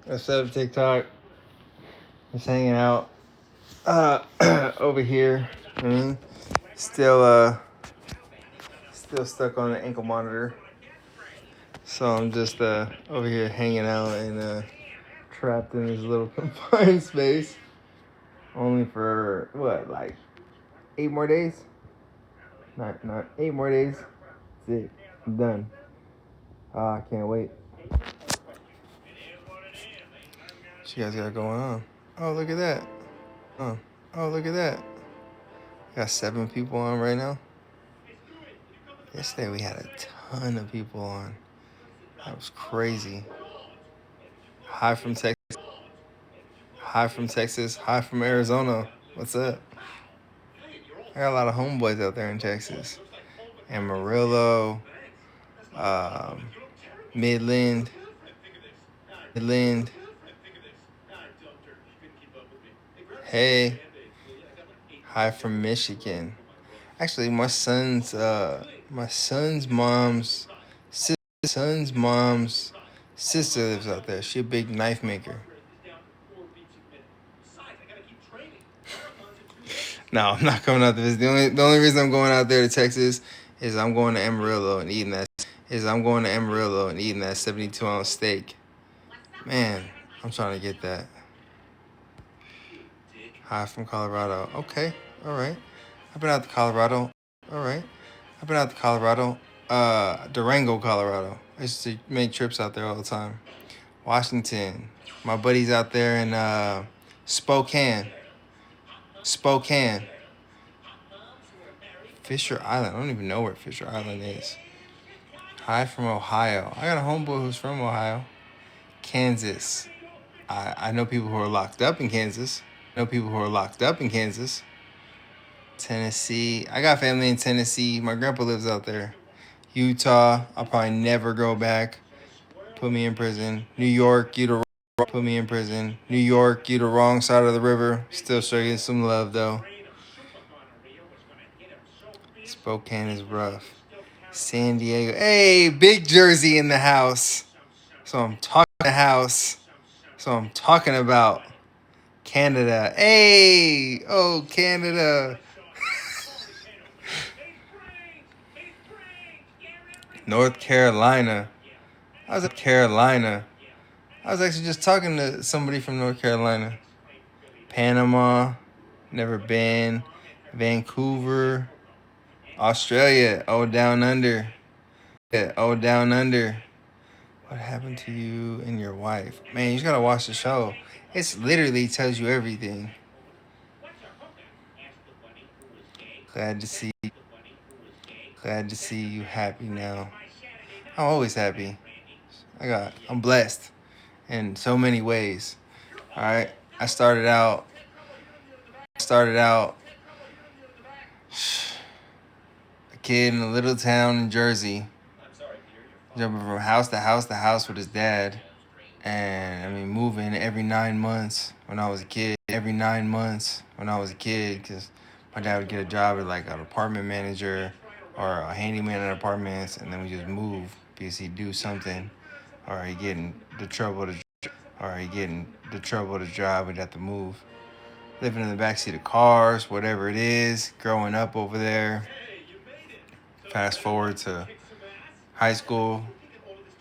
What's up, TikTok? Just hanging out over here. I mean, still still stuck on the ankle monitor. So I'm just over here hanging out and trapped in this little confined space. Only for what, like 8 more days? Not 8 more days. That's it. I'm done. I can't wait. What you guys got going on? Oh, look at that. Oh, look at that. Got 7 people on right now. Yesterday we had a ton of people on. That was crazy. Hi from Texas. Hi from Texas. Hi from Arizona. What's up? I got a lot of homeboys out there in Texas. Amarillo, Midland. Hey. Hi from Michigan. Actually, my son's mom's sister lives out there. She a big knife maker. No, I'm not coming out to visit. The only reason I'm going out there to Texas is I'm going to Amarillo and eating that 72-ounce steak. Man, I'm trying to get that. Hi from Colorado. Okay, all right. I've been out to Colorado. All right. I've been out to Colorado. Durango, Colorado. I used to make trips out there all the time. Washington. My buddies out there in Spokane. Fisher Island. I don't even know where Fisher Island is. Hi from Ohio. I got a homeboy who's from Ohio. Kansas. I know people who are locked up in Kansas. Tennessee. I got family in Tennessee. My grandpa lives out there. Utah. I'll probably never go back. Put me in prison. New York. Put me in prison. New York. You the wrong side of the river. Still show you some love though. Spokane is rough. San Diego. Hey, Big Jersey in the house. So I'm talking about Canada. Hey, oh, Canada. North Carolina. I was actually just talking to somebody from North Carolina. Panama. Never been. Vancouver. Australia. Oh, down under. What happened to you and your wife? Man, you just gotta watch the show. It literally tells you everything. Glad to see you happy now. I'm always happy. I'm blessed in so many ways. All right. I started out a kid in a little town in Jersey, jumping from house to house with his dad. And I mean, moving every 9 months when I was a kid, because my dad would get a job as like an apartment manager or a handyman in apartments, and then we just move because he'd do something, or he'd get in the trouble to drive. We'd have to move. Living in the backseat of cars, whatever it is, growing up over there. Fast forward to high school,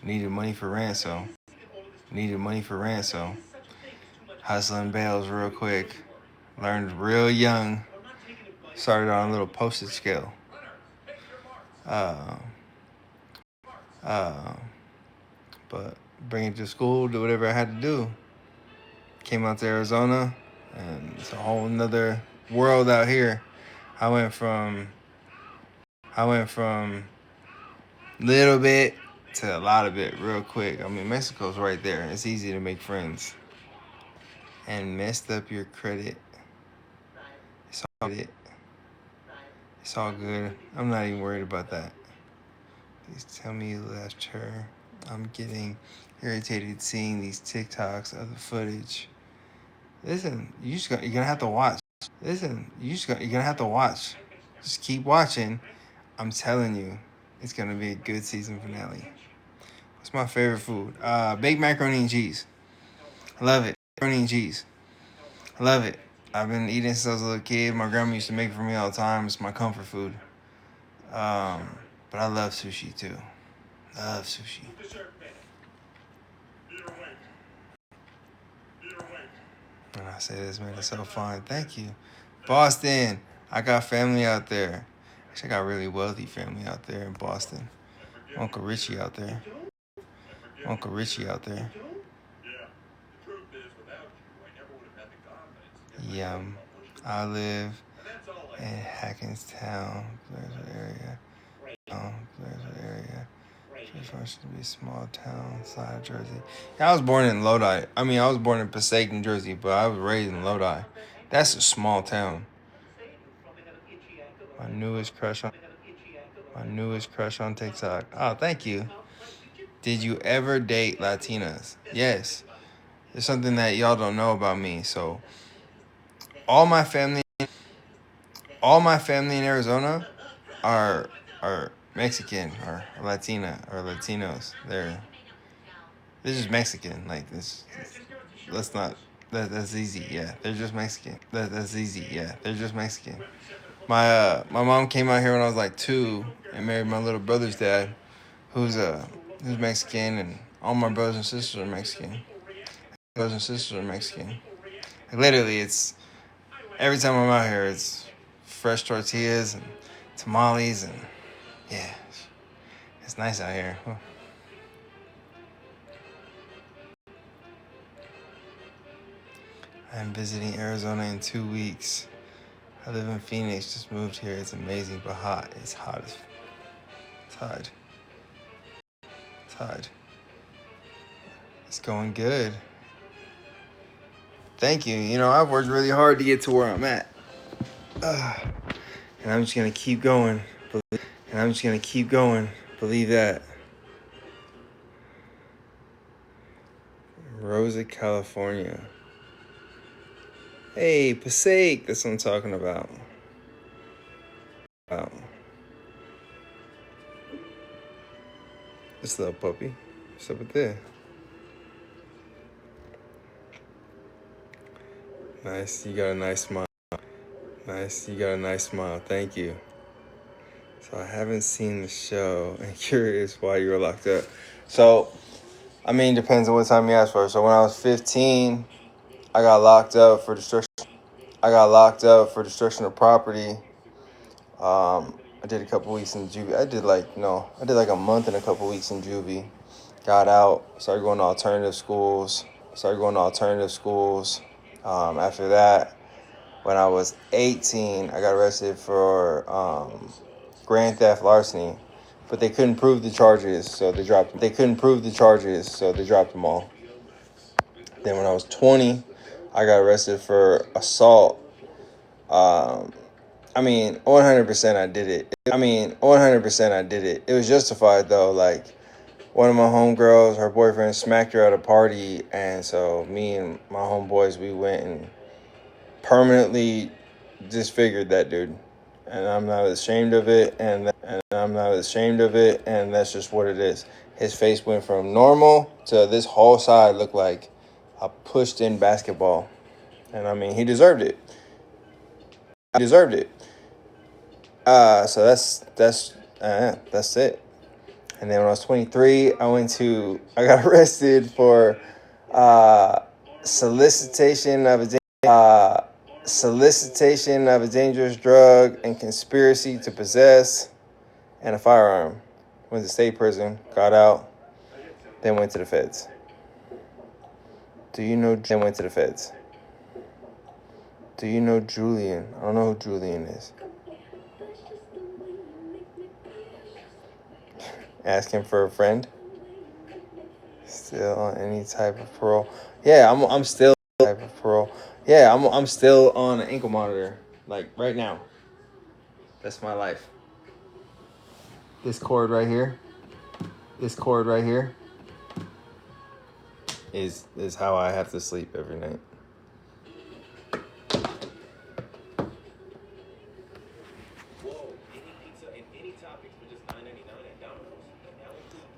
needed money for rent, so hustling bales real quick. Learned real young. Started on a little postage scale. But bring it to school, do whatever I had to do. Came out to Arizona, and it's a whole nother world out here. I went from little bit to a lot of it real quick. I mean, Mexico's right there. It's easy to make friends. And messed up your credit. It's all good. I'm not even worried about that. Please tell me you left her. I'm getting irritated seeing these TikToks of the footage. Listen, you're gonna have to watch. Just keep watching. I'm telling you, it's gonna be a good season finale. What's my favorite food? Baked macaroni and cheese. I love it. Macaroni and cheese. I love it. I've been eating since I was a little kid. My grandma used to make it for me all the time. It's my comfort food. But I love sushi too. Love sushi. And I say this made it so fun. Thank you. Boston. I got family out there. Actually, I got really wealthy family out there in Boston. Uncle Richie out there. Uncle Richie out there. Yeah, I live in Hackettstown, Pleasant area. Pleasant area. Just to be a small town, side of Jersey. Yeah, I was born in Lodi. I mean, I was born in Passaic, New Jersey, but I was raised in Lodi. That's a small town. My newest crush on TikTok. Oh, thank you. Did you ever date Latinas? Yes. It's something that y'all don't know about me. So, all my family in Arizona are Mexican or Latina or Latinos. They're just Mexican. Like this. Let's not. That's easy. Yeah, they're just Mexican. That's easy. Yeah, they're just Mexican. My mom came out here when I was like 2 and married my little brother's dad, who's Mexican, and all my brothers and sisters are Mexican. Like, literally, it's every time I'm out here, it's fresh tortillas and tamales, and yeah, it's nice out here. I'm visiting Arizona in 2 weeks. I live in Phoenix, just moved here. It's amazing, but hot. It's hot. It's hot. It's hot. It's going good. Thank you. You know, I've worked really hard to get to where I'm at. And I'm just going to keep going. Believe that. Rosa, California. Hey, Passaic. That's what I'm talking about. This little puppy. What's up with that? Nice. You got a nice smile. Thank you. So I haven't seen the show and curious why you were locked up. So, I mean, depends on what time you ask for. So when I was 15, I got locked up for destruction of property. I did a couple weeks in juvie. I did like a month and a couple weeks in juvie. Got out, started going to alternative schools. After that, when I was 18, I got arrested for grand theft larceny, but they couldn't prove the charges, so they dropped them all. Then when I was 20, I got arrested for assault. 100% I did it. It was justified though. Like, one of my homegirls, her boyfriend smacked her at a party, and so me and my homeboys, we went and permanently disfigured that dude. And I'm not ashamed of it, and that's just what it is. His face went from normal to this whole side looked like a pushed-in basketball. And I mean, he deserved it. So that's it. And then when I was 23, I got arrested for solicitation of a dangerous drug and conspiracy to possess and a firearm. Went to state prison, got out, then went to the feds. Do you know Julian? I don't know who Julian is. Asking for a friend. Still on any type of parole. Yeah, I'm still on type of parole. Yeah, I'm still on an ankle monitor. Like right now. That's my life. This cord right here is how I have to sleep every night.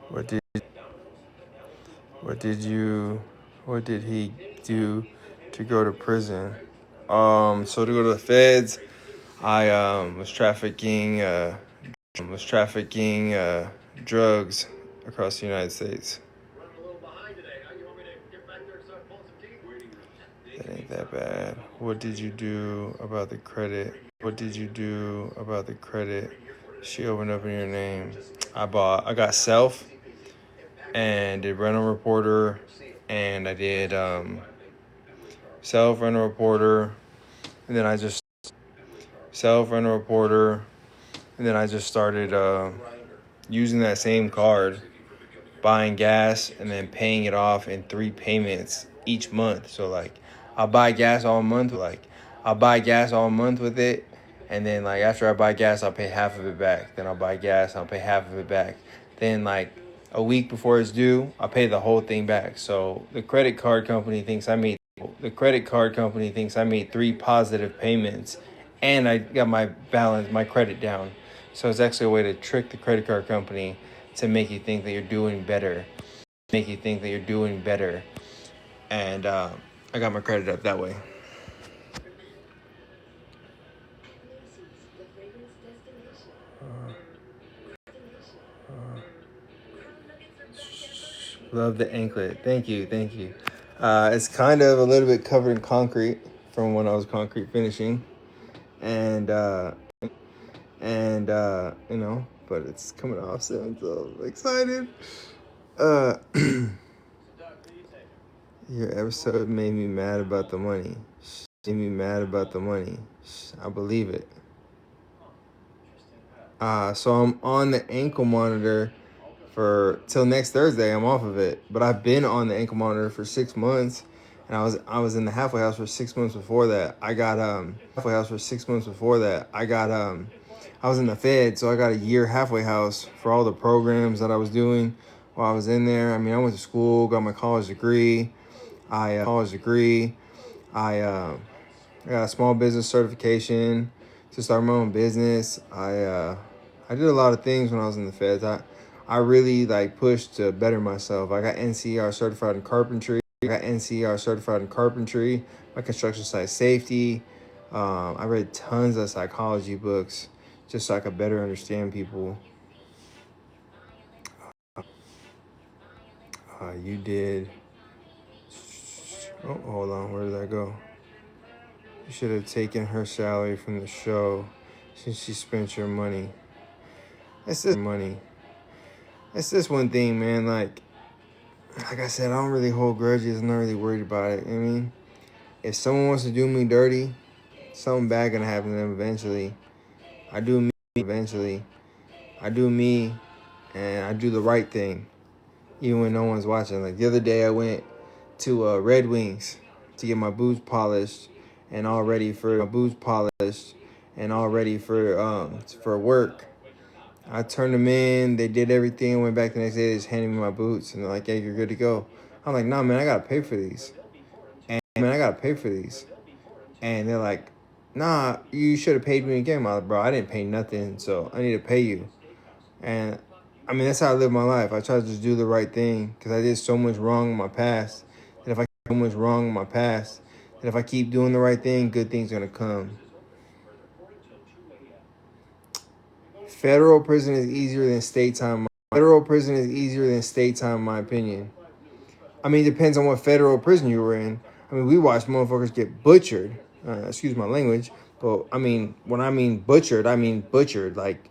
What did he do to go to prison? So to go to the feds, I was trafficking drugs across the United States. That ain't that bad. What did you do about the credit? What did you do about the credit she opened up in your name? I got Self and did Rental Reporter, and I did Self, Rental Reporter, and then I just started using that same card, buying gas, and then paying it off in 3 payments each month. So like, I'll buy gas all month with it, and then like after I buy gas, I'll pay half of it back. Then I'll buy gas, I'll pay half of it back. Then like a week before it's due, I'll pay the whole thing back. So the credit card company thinks I made 3 positive payments, and I got my credit down. So it's actually a way to trick the credit card company to make you think that you're doing better. And I got my credit up that way. Love the anklet. Thank you. It's kind of a little bit covered in concrete from when I was concrete finishing, and but it's coming off soon, so I'm excited. Your episode made me mad about the money. I believe it. So I'm on the ankle monitor for till next Thursday. I'm off of it, but I've been on the ankle monitor for 6 months, and I was in the halfway house for 6 months before that. I was in the Fed, so I got a year halfway house for all the programs that I was doing while I was in there. I mean, I went to school, got my college degree. I got a small business certification to start my own business. I did a lot of things when I was in the Feds. I really like pushed to better myself. I got NCR certified in carpentry. My construction site safety. I read tons of psychology books just so I could better understand people. You did. Oh, hold on. Where did that go? You should have taken her salary from the show since she spent your money. That's just one thing, man. Like I said, I don't really hold grudges. I'm not really worried about it. You know what I mean? If someone wants to do me dirty, something bad gonna happen to them eventually. I do me, and I do the right thing, even when no one's watching. Like the other day, I went to Red Wings to get my boots polished and all ready for work. I turned them in. They did everything. Went back the next day. They just handed me my boots, and they're like, "Hey, you're good to go." I'm like, "Nah, man, I gotta pay for these." And they're like, "Nah, you should have paid me again." I'm like, "Bro, I didn't pay nothing, so I need to pay you." And I mean, that's how I live my life. I try to just do the right thing because I did so much wrong in my past. That if I keep doing the right thing, good things are gonna come. Federal prison is easier than state time. In my opinion. I mean, it depends on what federal prison you were in. I mean, we watched motherfuckers get butchered. Excuse my language, but I mean, when I mean butchered, like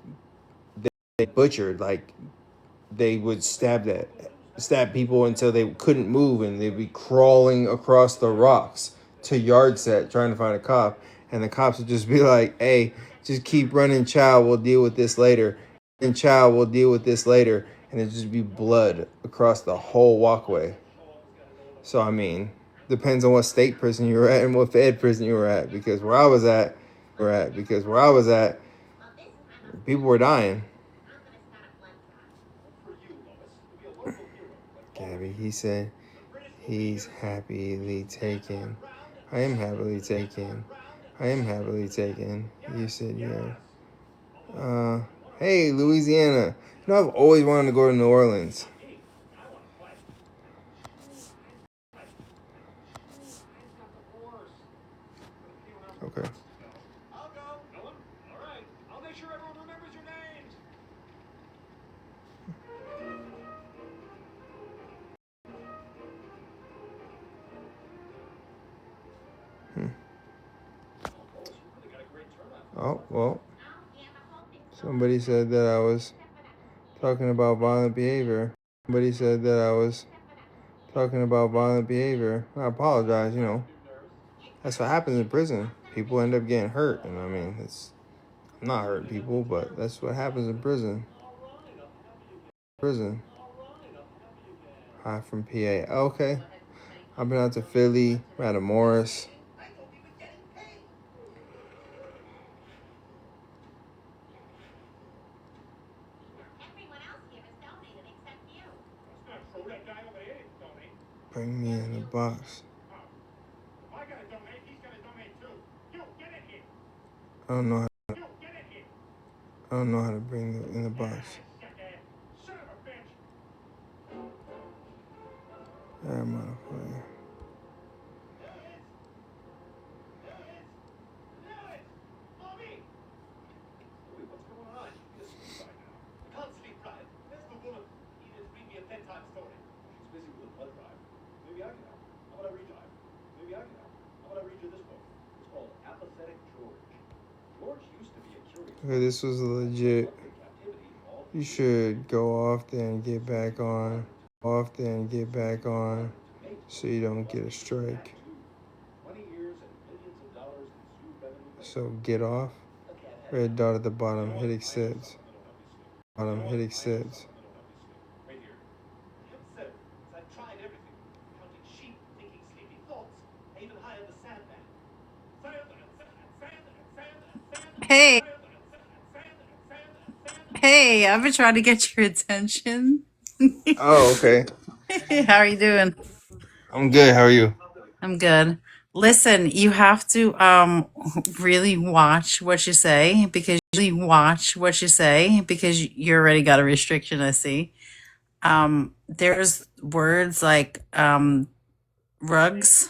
they would stab people until they couldn't move, and they'd be crawling across the rocks to yard set trying to find a cop, and the cops would just be like, "Hey, just keep running, child. We'll deal with this later. And it'd just be blood across the whole walkway. So I mean, depends on what state prison you were at and what Fed prison you were at. Because where I was at, people were dying. Gabby, he said he's happily taken. I am happily taken. You said yeah. Hey, Louisiana. You know, I've always wanted to go to New Orleans. Okay. I'll go. Nolan? All right. I'll make sure everyone remembers your names. Oh, well. Somebody said that I was talking about violent behavior. Somebody said that I was talking about violent behavior. I apologize, That's what happens in prison. People end up getting hurt. And I mean, I'm not hurting people, but that's what happens in prison. Hi from PA. Okay. I've been out to Philly, Matamoros. Bring me in the box. I don't know how to bring it in the box. That motherfucker. Okay, this was legit. You should go off there and get back on. So you don't get a strike. So get off. Red dot at the bottom. Hit accept. Hit accept. Hey, I've been trying to get your attention. Oh, okay. How are you doing? I'm good. How are you? I'm good. Listen, you have to really watch what you say because you already got a restriction, I see. There's words like rugs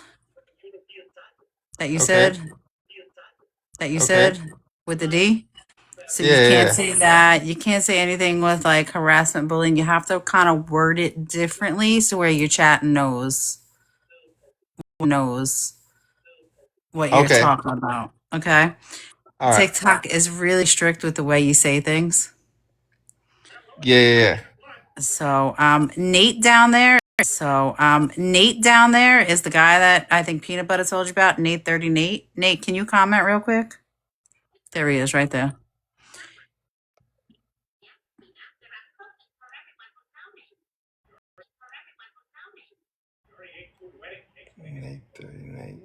that you Okay. said with the D. So you can't Yeah. say that. You can't say anything with like harassment, bullying. You have to kind of word it differently so where your chat knows what you're Okay. talking about. Okay. All right. TikTok is really strict with the way you say things. Yeah. So Nate down there is the guy that I think Peanut Butter told you about. Nate 30 Nate. Nate, can you comment real quick? There he is right there. Nate.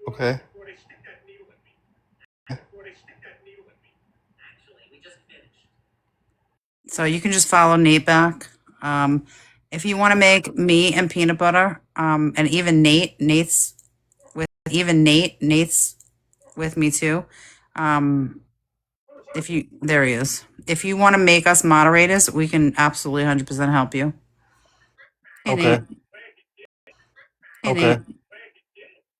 Okay. So you can just follow Nate back. If you want to make me and Peanut Butter, and even Nate's with me too. There he is. If you want to make us moderators, we can absolutely 100% help you. Hey, Okay. Nate. Hey, Nate.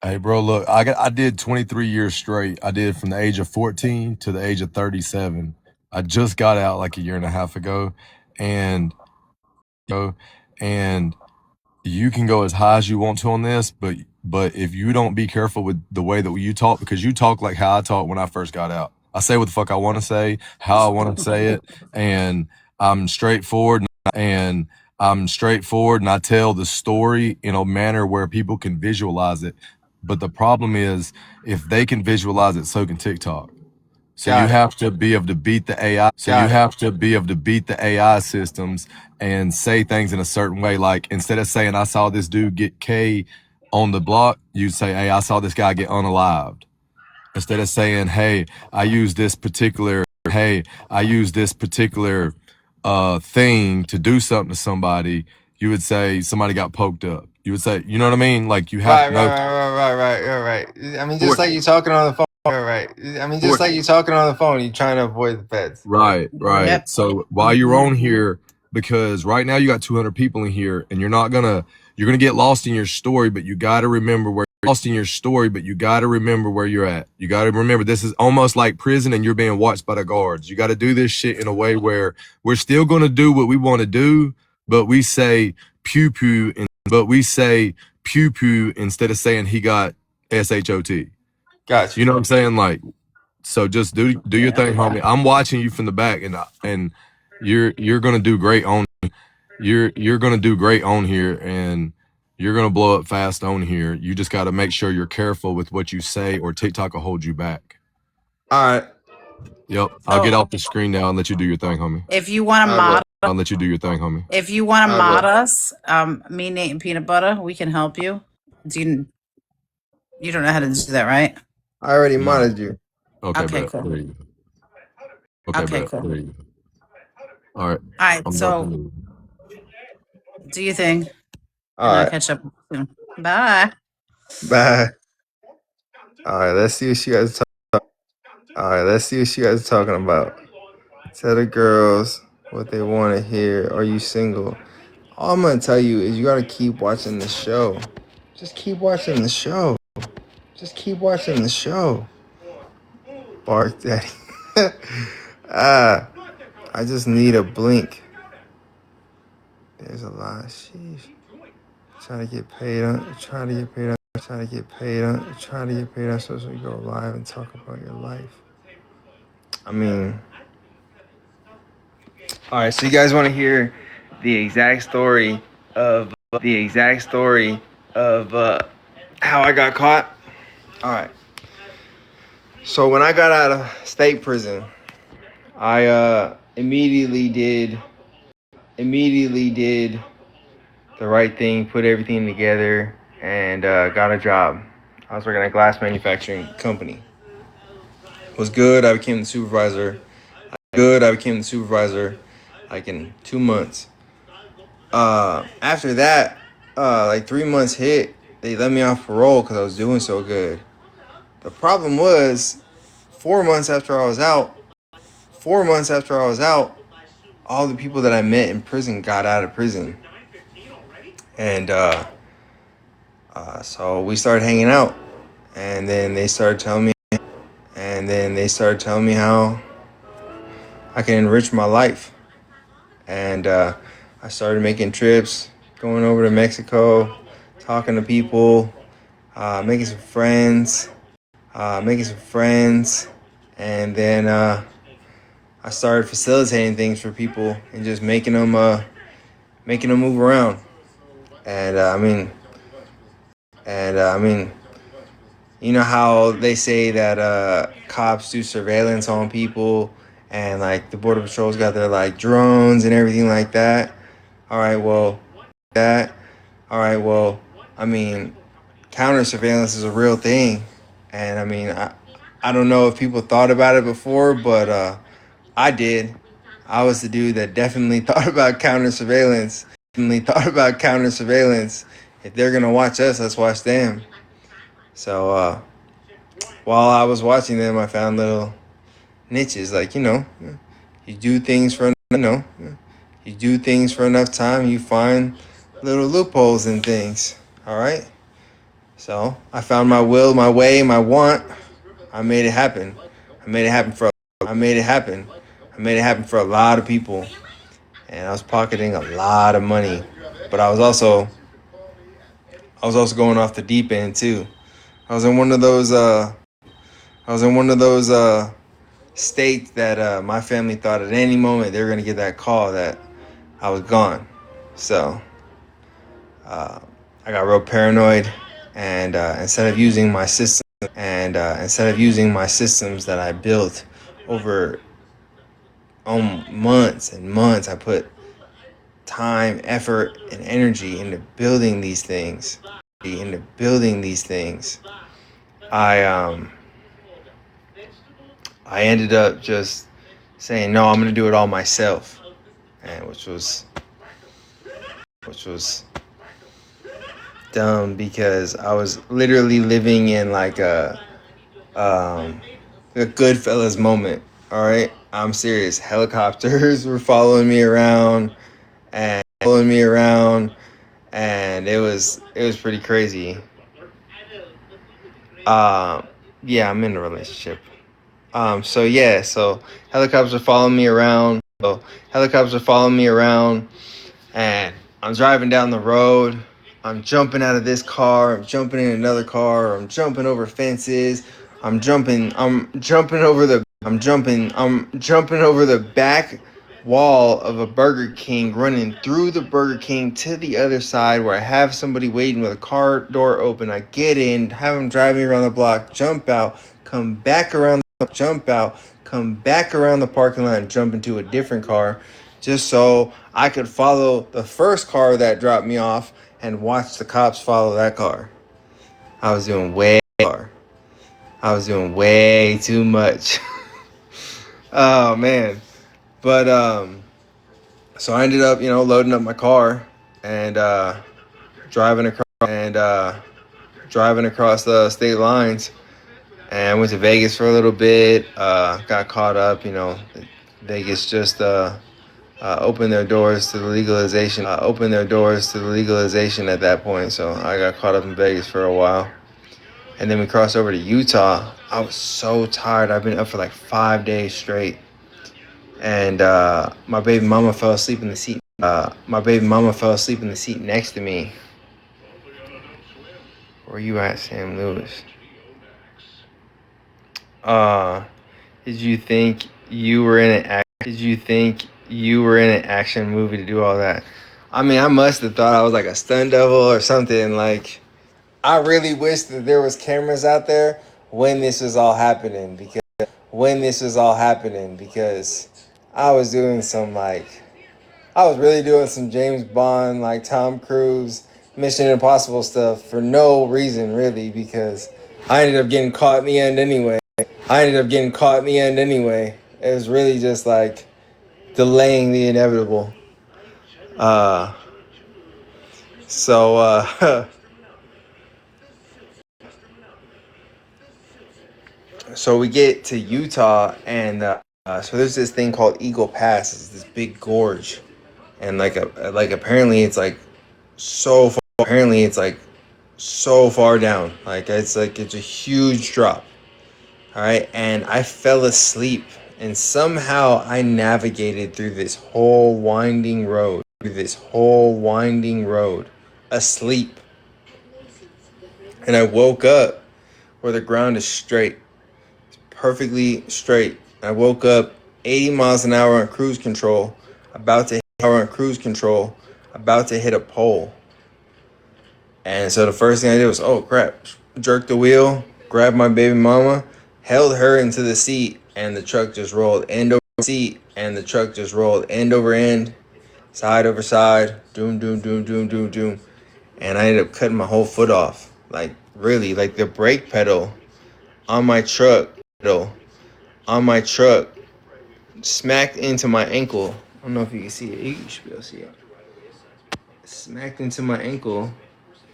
Hey, bro, look, I did 23 years straight. I did from the age of 14 to the age of 37. I just got out like a year and a half ago, and you can go as high as you want to on this, but if you don't be careful with the way that you talk, because you talk like how I talked when I first got out. I say what the fuck I want to say, how I want to say it, and I'm straightforward, and I tell the story in a manner where people can visualize it. But the problem is, if they can visualize it, so can TikTok. So you have to be able to beat the AI. Systems and say things in a certain way. Like instead of saying, I saw this dude get K on the block, you say, hey, I saw this guy get unalived. Instead of saying, hey, I use this particular thing to do something to somebody, you would say somebody got poked up. You would say, you know what I mean? Like you have to know. Right. I mean, just like you talking on the phone. Right. I mean, just like you talking on the phone, you're trying to avoid the feds. Right. Yep. So while you're on here, because right now you got 200 people in here, and you're not gonna You're gonna get lost in your story, but you gotta remember where you're at. You gotta remember this is almost like prison and you're being watched by the guards. You gotta do this shit in a way where we're still gonna do what we want to do, but we say pew pew instead of saying he got SHOT. Got You you. know what I'm saying? Like, so just do your thing, homie. I'm watching you from the back, and you're gonna do great on you're gonna do great on here, and you're gonna blow up fast on here. You just got to make sure you're careful with what you say, or TikTok will hold you back. All right. Yep, I'll get So off the screen now and let you do your thing, homie. if you want to I bet. I'll let you do your thing, homie. mod I bet. us, me, Nate, and Peanut Butter, we can help you. You don't know how to do that, right? I already No. modded you. Okay, Okay, bet. cool. There you go. Okay, Okay, bet. cool. There you go. All right. All right, I'm so done. do your thing, All and I'll right. catch up soon. Bye. Bye. All right. Let's see what you guys talk. All right. Let's see what you guys are talking about. Tell the girls what they want to hear. Are you single? All I'm gonna tell you is you gotta keep watching the show. Just keep watching the show. Just keep watching the show. Bark Daddy. I just need a blink. There's a lot. Sheesh. Trying to get paid on. Trying to get paid on. Trying to get paid on. Trying to get paid on social. You go live and talk about your life. I mean. All right. So you guys want to hear the exact story of how I got caught? All right. So when I got out of state prison, I immediately did the right thing, put everything together, and got a job. I was working at a glass manufacturing company. It was good. I became the supervisor. Like in 2 months. After that, like 3 months hit, they let me off parole because I was doing so good. The problem was, 4 months after I was out, all the people that I met in prison got out of prison. And so we started hanging out. And then they started telling me how I can enrich my life. And I started making trips, going over to Mexico, talking to people, making some friends. And then I started facilitating things for people and just making them move around. And I mean, you know how they say that cops do surveillance on people, and like the border patrol's got their like drones and everything like that. All right, well, I mean, counter surveillance is a real thing, and I mean, I don't know if people thought about it before, but I did. I was the dude that definitely thought about counter surveillance. If they're gonna watch us, let's watch them. So while I was watching them, I found little niches, like you do things for enough time, you find little loopholes in things. All right. So I found my will, my way, my want. I made it happen. I made it happen for a lot of people, and I was pocketing a lot of money, but I was also going off the deep end too. I was in one of those states that my family thought at any moment they were gonna get that call that I was gone. So I got real paranoid, and instead of using my systems that I built over months and months, I put time, effort, and energy into building these things. I ended up just saying no. I'm gonna do it all myself, and which was dumb because I was literally living in like a Goodfellas moment. All right, I'm serious. Helicopters were following me around, and it was pretty crazy. Yeah, I'm in a relationship. So helicopters are following me around. And I'm driving down the road. I'm jumping out of this car. I'm jumping in another car. I'm jumping over fences. I'm jumping over the back wall of a Burger King, running through the Burger King to the other side where I have somebody waiting with a car door open. I get in, have them drive me around the block, jump out, come back around the parking lot and jump into a different car just so I could follow the first car that dropped me off and watch the cops follow that car. I was doing way too much. Oh man. But so I ended up, loading up my car and driving across the state lines, and I went to Vegas for a little bit. Got caught up, Vegas just opened their doors to the legalization. At that point, so I got caught up in Vegas for a while, and then we crossed over to Utah. I was so tired. I've been up for like 5 days straight, and my baby mama fell asleep in the seat. Next to me. Where you at, Sam Lewis? Did you think you were in an action movie to do all that? I mean, I must have thought I was like a stunt double or something. Like, I really wish that there was cameras out there when this was all happening, because I was really doing some James Bond, like Tom Cruise, Mission Impossible stuff for no reason, really, because I ended up getting caught in the end anyway. It was really just like delaying the inevitable. So we get to Utah, and so there's this thing called Eagle Pass. It's this big gorge, and apparently it's like so far down. It's a huge drop. All right, and I fell asleep, and somehow I navigated through this whole winding road asleep. And I woke up where the ground is straight. It's perfectly straight. I woke up 80 miles an hour on cruise control, about to hit a pole. And so the first thing I did was, oh crap, jerk the wheel, grab my baby mama, held her into the seat, and the truck just rolled end over end, side over side, doom, doom, doom, doom, doom, doom. And I ended up cutting my whole foot off. Like, really, like the brake pedal on my truck smacked into my ankle. I don't know if you can see it. You should be able to see it. Smacked into my ankle,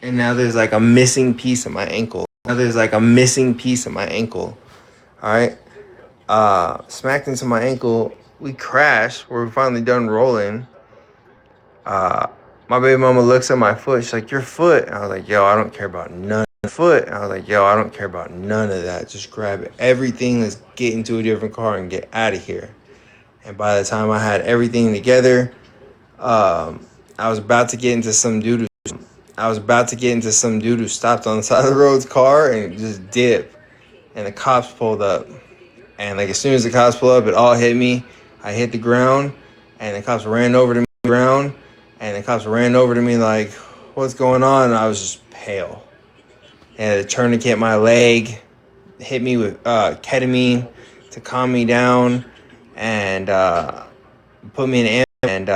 and now there's like a missing piece of my ankle. All right. Smacked into my ankle. We crashed. We're finally done rolling. My baby mama looks at my foot. She's like, your foot. And I was like, yo, I don't care about none of that. Just grab everything. Let's get into a different car and get out of here. And by the time I had everything together, I was about to get into some dude who stopped on the side of the road's car and just dipped. And the cops pulled up. And like as soon as the cops pulled up, it all hit me. I hit the ground, and the cops ran over to me like, what's going on? And I was just pale. And a tourniquet my leg, hit me with ketamine to calm me down, and put me in an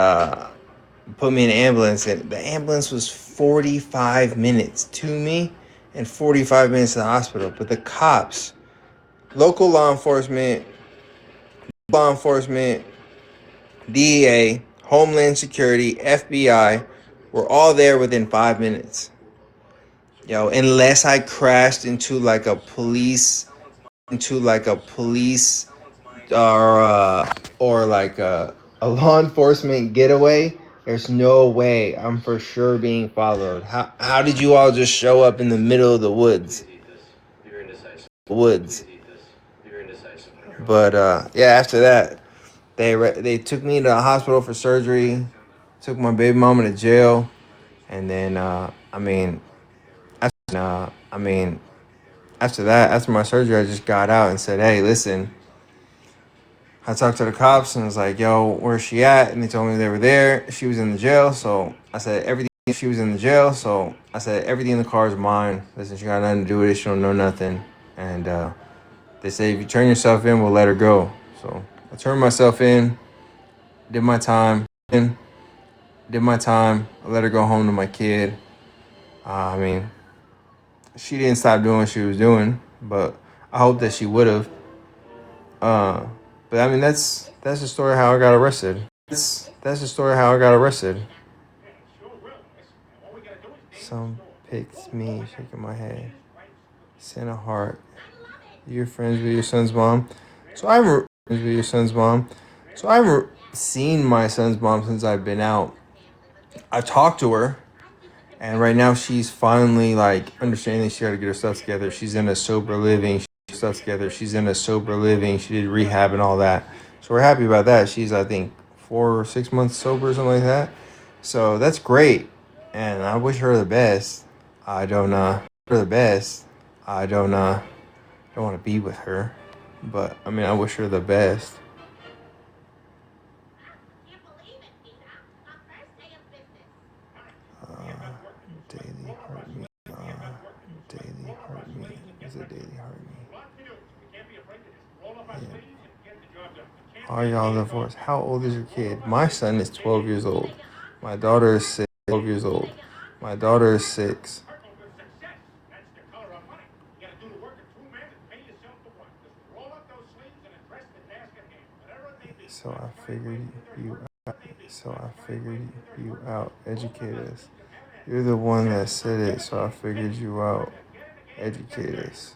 ambulance. And the ambulance was 45 minutes to me and 45 minutes to the hospital. But the cops, local law enforcement, DEA, Homeland Security, FBI, were all there within 5 minutes. Yo, unless I crashed into like a police or like a law enforcement getaway, There's no way I'm for sure being followed. How did you all just show up in the middle of the woods? Woods. But yeah, after that, they took me to the hospital for surgery, took my baby mama to jail, and then after that, after my surgery, I just got out and said, hey, listen. I talked to the cops and was like, yo, where's she at? And they told me they were there. She was in the jail. So I said, everything. She was in the jail. So I said, everything in the car is mine. Listen, she got nothing to do with it. She don't know nothing. And they say, if you turn yourself in, we'll let her go. So I turned myself in, did my time, I let her go home to my kid. She didn't stop doing what she was doing, but I hope that she would have. But I mean, that's the story how I got arrested. That's the story how I got arrested. Some pics me shaking my head. Send a heart. You're friends with your son's mom. So I haven't friends with your son's mom. So I haven't seen my son's mom since I've been out. I talked to her, and right now she's finally like understanding she got to get her stuff together. She's in a sober living. She's in a sober living. She did rehab and all that. So we're happy about that. She's, I think, 4 or 6 months sober or something like that. So that's great. And I wish her the best. I don't want to be with her. But I mean, I wish her the best. Daily heart me. Daily heart me. Is it daily heart me? Are y'all divorced? How old is your kid? My son is 12 years old. My daughter is 6. 12 years old. My daughter is 6. So I figured you out. Educate us. You're the one that said it, so I figured you out. Educate us.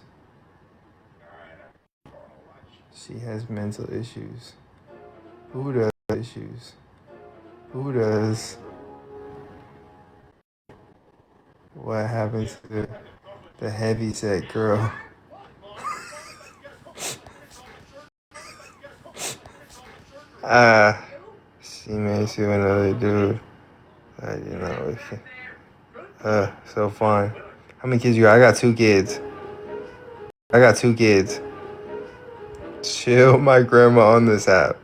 She has mental issues. Who does issues? Who does? What happens to the heavyset girl? She may see another dude. So fine. How many kids you got? I got 2 kids. Chill my grandma on this app.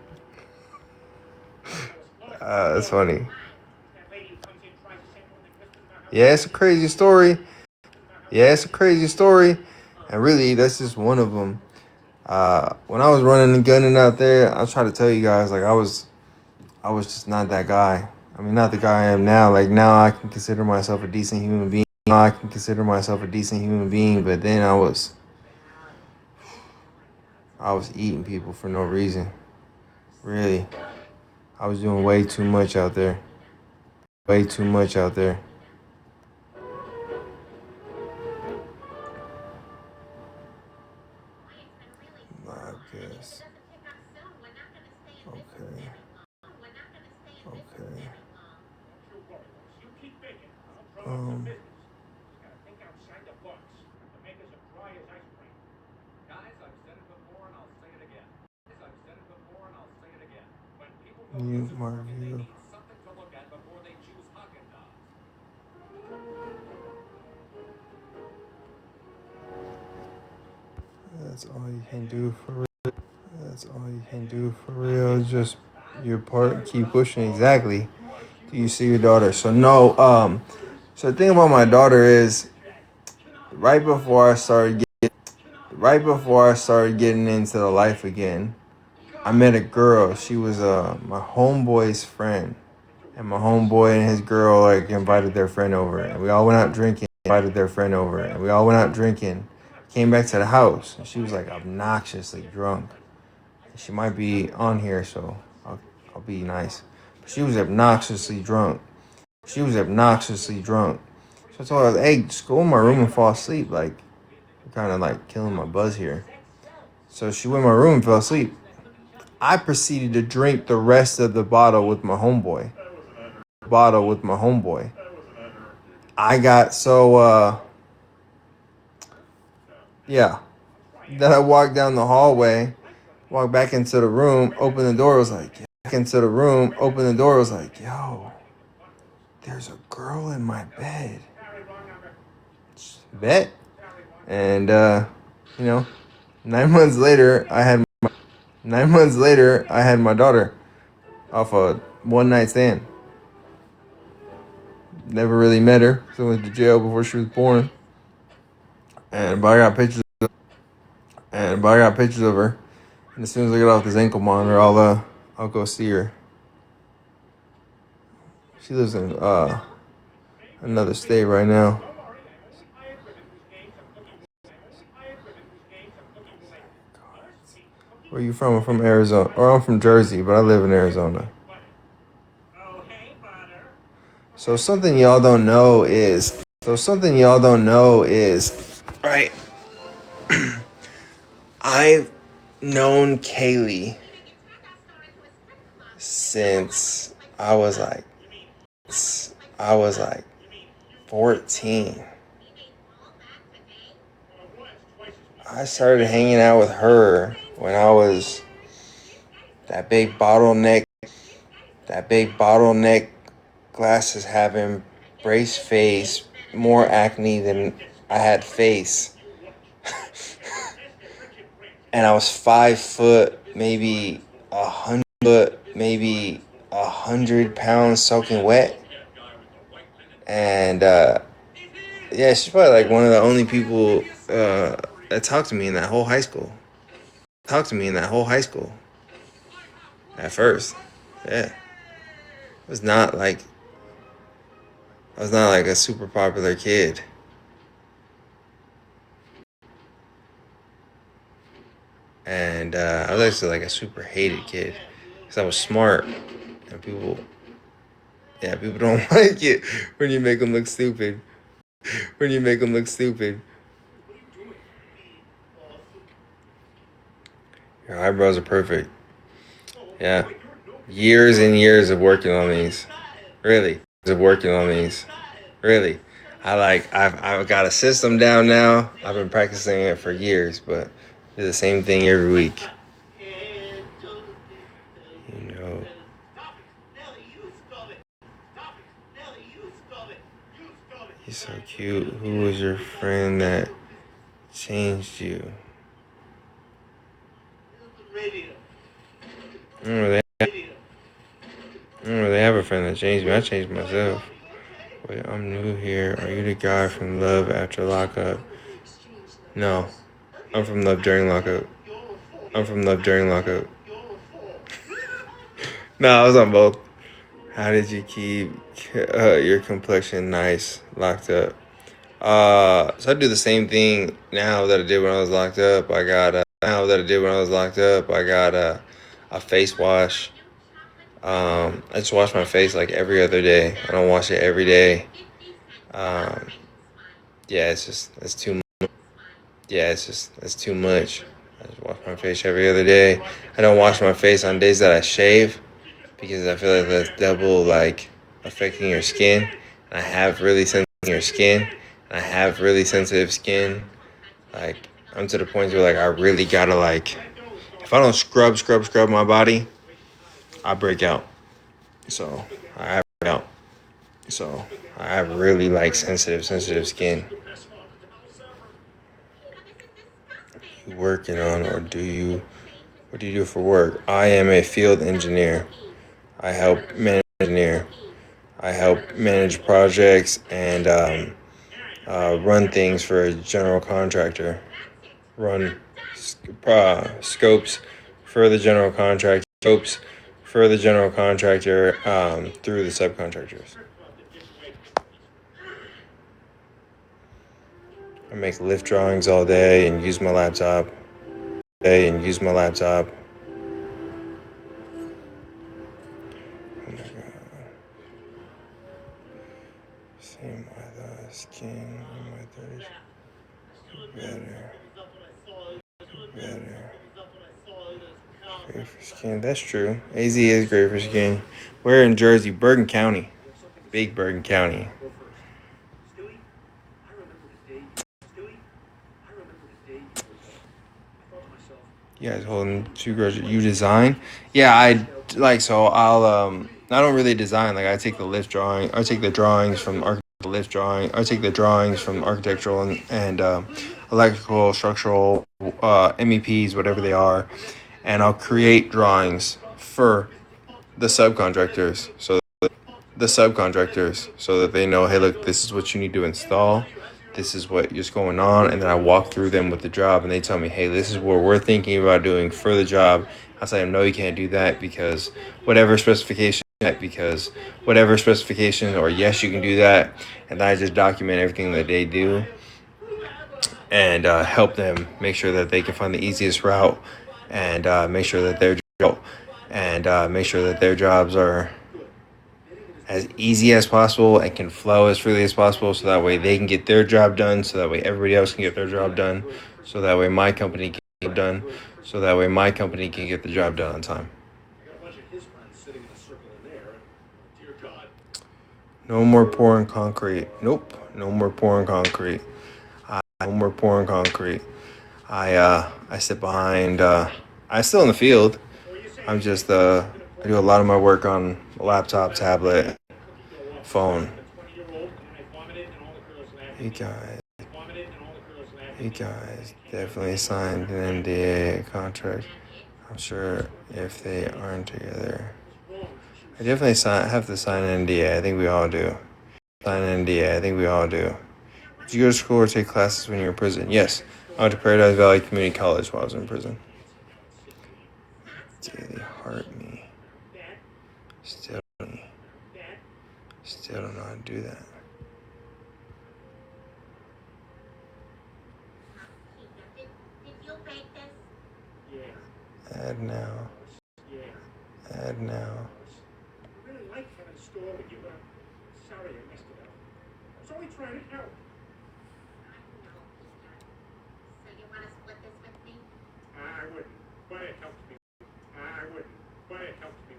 That's funny. Yeah, it's a crazy story. And really, that's just one of them. When I was running and gunning out there, I was trying to tell you guys, like, I was just not that guy. I mean, not the guy I am now. Like, now I can consider myself a decent human being. But then I was eating people for no reason. Really. I was doing way too much out there. I guess. Okay. Mute my review. That's all you can do for real. Just your part. Keep pushing. Exactly. Do you see your daughter? So no. So the thing about my daughter is, right before I started getting into the life again, I met a girl. She was my homeboy's friend, and my homeboy and his girl like invited their friend over, and we all went out drinking. Came back to the house, and she was like obnoxiously drunk. She might be on here, so I'll be nice. But she was obnoxiously drunk. So I told her, hey, just go in my room and fall asleep. Like, you're kind of like killing my buzz here. So she went in my room and fell asleep. I proceeded to drink the rest of the bottle with my homeboy. bottle with my homeboy. I got yeah. Then I walked down the hallway, walked back into the room, opened the door, was like, yo, there's a girl in my bed. Bet. And 9 months later, I had my daughter off a one night stand. Never really met her. So I went to jail before she was born. But I got pictures of her. And as soon as I get off this ankle monitor, I'll go see her. She lives in another state right now. Where you from? I'm from Arizona. Or I'm from Jersey, but I live in Arizona. So something y'all don't know is right. I've known Kaylee since I was like 14. I started hanging out with her when I was that big bottleneck, glasses having, brace face, more acne than I had face. And I was 5 foot, maybe 100 pounds soaking wet. And yeah, she's probably like one of the only people that talked to me in that whole high school. At first. Yeah. I was not like a super popular kid. And I was actually like a super hated kid. Because I was smart. And people don't like it when you make them look stupid. Your eyebrows are perfect. Yeah. Years and years of working on these. Really. I've got a system down now. I've been practicing it for years, but do the same thing every week. You know. He's so cute. Who was your friend that changed you? I don't really have a friend that changed me. I changed myself. Wait, I'm new here. Are you the guy from Love After Lockup? No. I'm from Love During Lockup. No, I was on both. How did you keep your complexion nice locked up? So I do the same thing now that I did when I was locked up. I got a face wash. I just wash my face like every other day. I don't wash it every day. It's too much. I just wash my face every other day. I don't wash my face on days that I shave because I feel like that's double like affecting your skin. And I have really sensitive skin. Like I'm to the point where like I really gotta like if I don't scrub my body, I break out. So I have really like sensitive skin. You working on or what do you do for work? I am a field engineer. I help manage projects and run things for a general contractor. Run scopes for the general contractor. Through the subcontractors. I make lift drawings all day and use my laptop. Oh my God. Same skin in my 30s. Better. Great for skin. That's true. AZ is great for skin. We're in Jersey, Bergen County. Big Bergen County. Stewie, I remember the day. Stewie, I remember the day you were born. I thought to myself, You guys holding two grudges. You design? Yeah, I like so. I don't really design. Like I take the lift drawing. I take the drawings from lift drawing. I take the drawings from architectural and electrical, structural, MEPs, whatever they are, and I'll create drawings for the subcontractors. So that they know, hey, look, this is what you need to install. This is what is going on, and then I walk through them with the job, and they tell me, hey, this is what we're thinking about doing for the job. I say, no, you can't do that because whatever specification, or yes, you can do that, and then I just document everything that they do and help them make sure that they can find the easiest route and make sure that their jobs are as easy as possible and can flow as freely as possible, so that way they can get their job done, so that way everybody else can get their job done, so that way my company can get done, so that way my company can get the job done on time. I got a bunch of his friends sitting in a circle in there, and dear God, No more pouring concrete. Nope. No more pouring concrete. I sit behind. I'm still in the field. I'm just I do a lot of my work on a laptop, tablet, phone. You guys definitely signed an NDA contract. I'm sure if they aren't together, I definitely have to sign an NDA. I think we all do. Did you go to school or take classes when you were in prison? Yes. I went to Paradise Valley Community College while I was in prison. Daily heart me. Still don't know how to do that. Did you bake this? yeah, Add now. yeah. Add now. I really like having a store with you, but I'm sorry I messed it up. I was only trying to help. I know, Peter. So you want to split this with me? I wouldn't, but it helped me.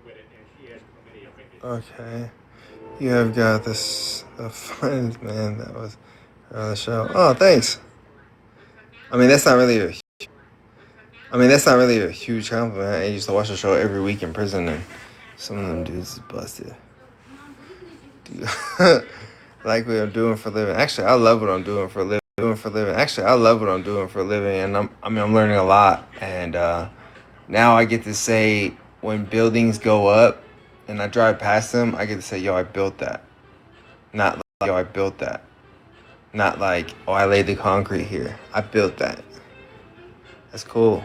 With it, and she asked for me to make it. Okay. You have got this. The finest man that was on the show. Oh, thanks. I mean, that's not really a huge compliment. I used to watch the show every week in prison, and some of them dudes is busted. Dude, like what I'm doing for a living. Actually, I love what I'm doing for a living. And I'm learning a lot. And now I get to say when buildings go up, and I drive past them, I get to say, "Yo, I built that." Not like, "Yo, I built that." Not like, "Oh, I laid the concrete here." I built that. That's cool.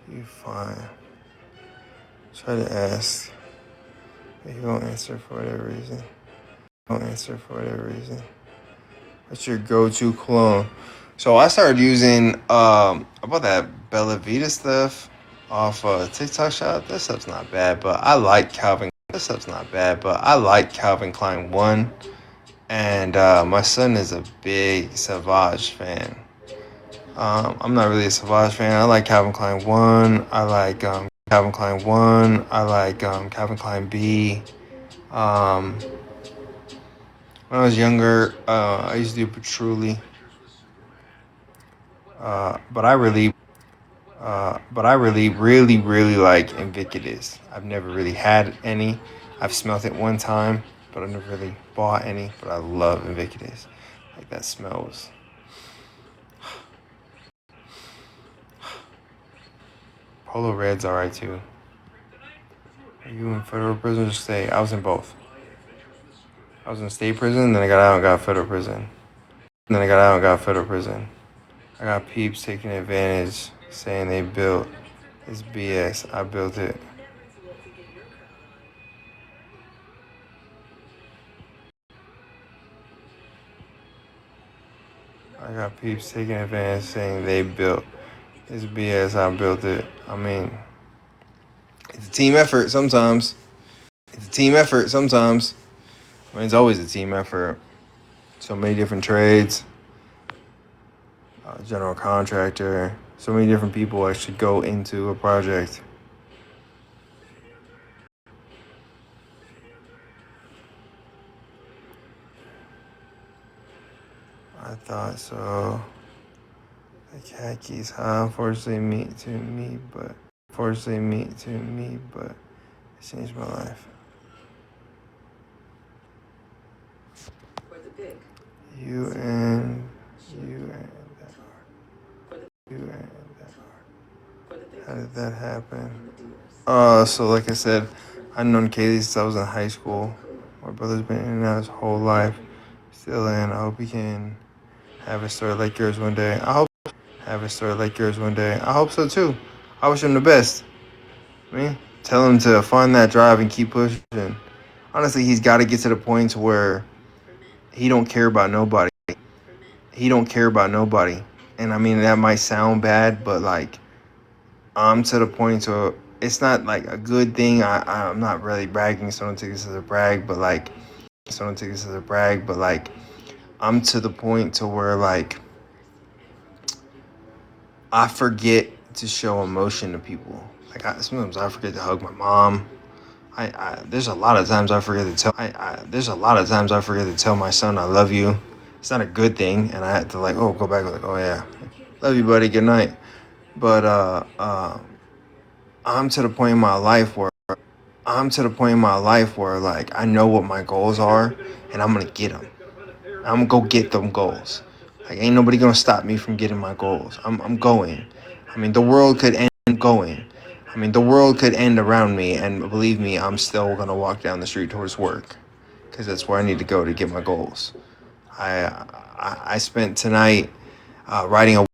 You fine. Try to ask, but he won't answer for whatever reason. What's your go-to cologne? So I started using I bought that Bella Vita stuff off TikTok shop. This stuff's not bad, but I like Calvin Klein 1. And my son is a big Sauvage fan. I'm not really a Sauvage fan. I like Calvin Klein 1. I like Calvin Klein 1. I like Calvin Klein B. When I was younger, I used to do Patchouli. But I really, really like Invictus. I've never really had any. I've smelled it one time, but I've never really bought any. But I love Invictus. Like that smells. Polo Red's alright too. Are you in federal prison or state? I was in both. I was in state prison, then I got out and got federal prison. I got peeps taking advantage, saying they built. It's BS. I built it. I got peeps taking advantage, saying they built. It's BS. I built it. I mean, it's a team effort sometimes. I mean, it's always a team effort. So many different trades, general contractor, so many different people actually go into a project. I thought so. The khakis, huh? Unfortunately, but it changed my life. You and how did that happen? So like I said, I've known Kaylee since I was in high school. My brother's been in and out his whole life. Still in. I hope he can have a story like yours one day. I hope so too. I wish him the best. I mean, tell him to find that drive and keep pushing. Honestly, he's got to get to the point where he don't care about nobody. And I mean, that might sound bad, but like, I'm to the point where it's not like a good thing. I'm not really bragging, so don't take this as a brag, but like, I'm to the point to where like, I forget to show emotion to people. Like sometimes I forget to hug my mom. There's a lot of times I forget to tell my son I love you. It's not a good thing, and I had to like go back like, oh yeah, love you, buddy, good night. But I'm to the point in my life where like I know what my goals are, and I'm gonna get them. I'm gonna go get them goals. Like ain't nobody gonna stop me from getting my goals. I'm going. I mean, the world could end around me, and believe me, I'm still gonna walk down the street towards work, because that's where I need to go to get my goals. I spent tonight writing a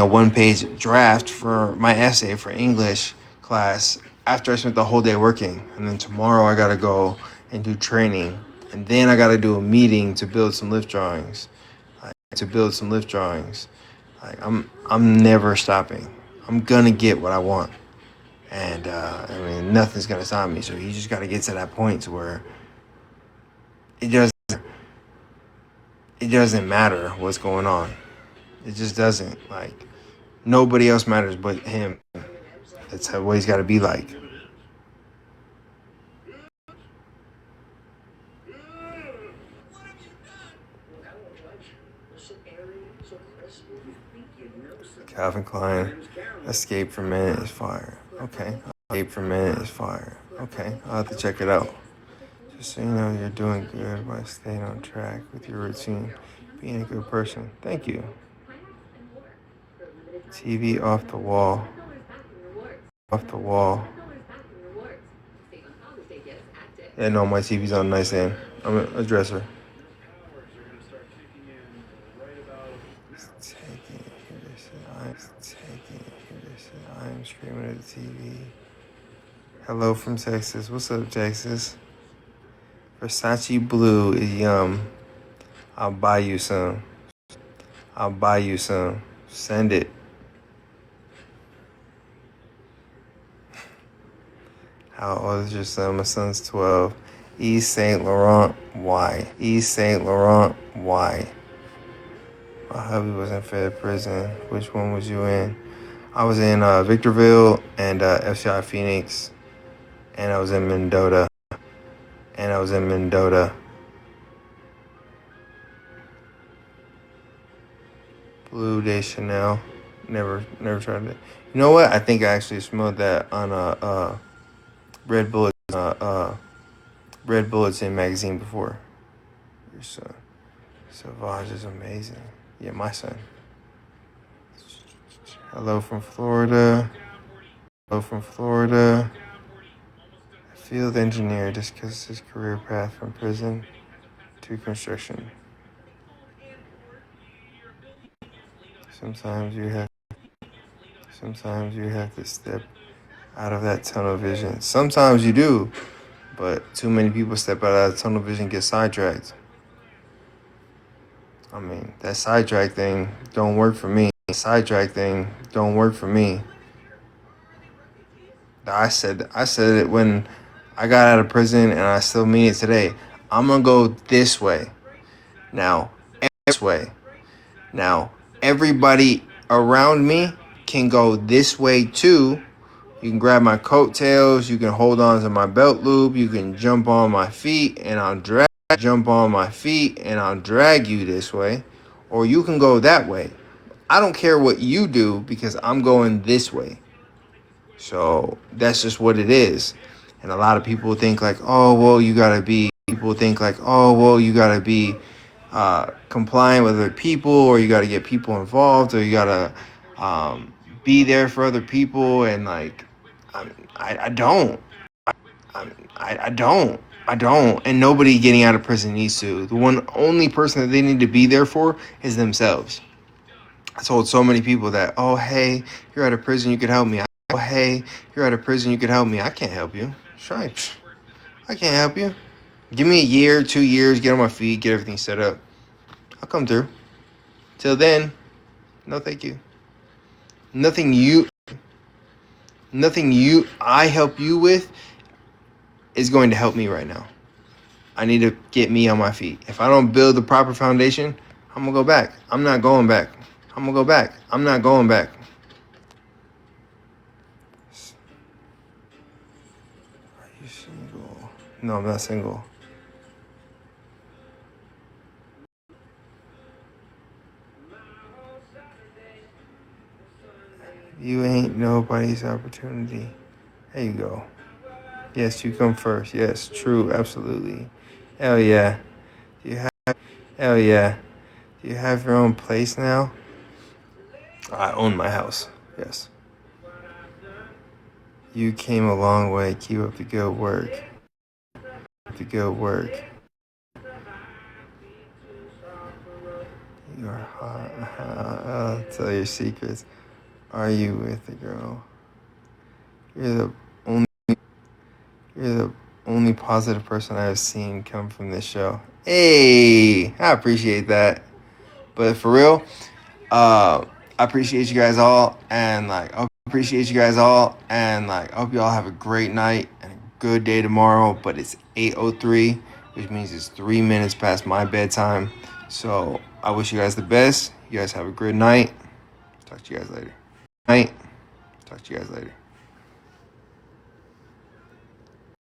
one-page draft for my essay for English class after I spent the whole day working, and then tomorrow I gotta go and do training, and then I gotta do a meeting to build some lift drawings. Like I'm never stopping. I'm gonna get what I want, and I mean nothing's gonna stop me. So you just gotta get to that point to where it doesn't matter what's going on. It just doesn't. Like nobody else matters but him. That's what he's got to be like. Calvin Klein, Escape from Minute is fire. Okay. I'll have to check it out. Just so you know, you're doing good by staying on track with your routine, being a good person. Thank you. TV off the wall. Yeah, no, my TV's on the nightstand. I'm a dresser. I'm screaming at the TV. Hello from Texas. What's up, Texas? Versace Blue is yum. I'll buy you some. Send it. How old is your son? My son's 12. East Saint Laurent. Why? My hubby was in Fed prison. Which one was you in? I was in Victorville and FCI Phoenix. And I was in Mendota. Blue de Chanel. Never tried it. You know what? I think I actually smelled that on a Red Bulletin magazine before. Your son. Sauvage is amazing. Yeah, my son. Hello from Florida. Field engineer discusses his career path from prison to construction. Sometimes you have to step out of that tunnel vision. Sometimes you do, but too many people step out of that tunnel vision, get sidetracked. I mean, that sidetrack thing don't work for me. I said it when I got out of prison, and I still mean it today. I'm gonna go this way. Now, this way. Now, everybody around me can go this way too. You can grab my coattails, you can hold on to my belt loop, you can jump on my feet and I'll drag you this way, or you can go that way. I don't care what you do because I'm going this way. So that's just what it is. And a lot of people think like, oh, well, you gotta be compliant with other people, or you gotta get people involved, or you gotta be there for other people. And like, I don't. I don't. I don't. And nobody getting out of prison needs to. The only person that they need to be there for is themselves. I told so many people that, oh, hey, you're out of prison, you could help me. Oh, hey, you're out of prison, you could help me. I can't help you. Stripes. I can't help you. Give me a year, 2 years, get on my feet, get everything set up. I'll come through. Till then, no thank you. Nothing I help you with is going to help me right now. I need to get me on my feet. If I don't build the proper foundation, I'm going to go back. I'm not going back. I'm going to go back. I'm not going back. Are you single? No, I'm not single. You ain't nobody's opportunity. There you go. Yes, you come first. Yes, true, absolutely. Hell yeah. Hell yeah. Do you have your own place now? I own my house. Yes. You came a long way. Keep up the good work. You're hot. I'll tell your secrets. Are you with the girl? You're the only positive person I've seen come from this show. Hey, I appreciate that. But for real, I appreciate you guys all, and I hope you all have a great night and a good day tomorrow. But it's 8:03, which means it's 3 minutes past my bedtime. So I wish you guys the best. You guys have a good night. Talk to you guys later.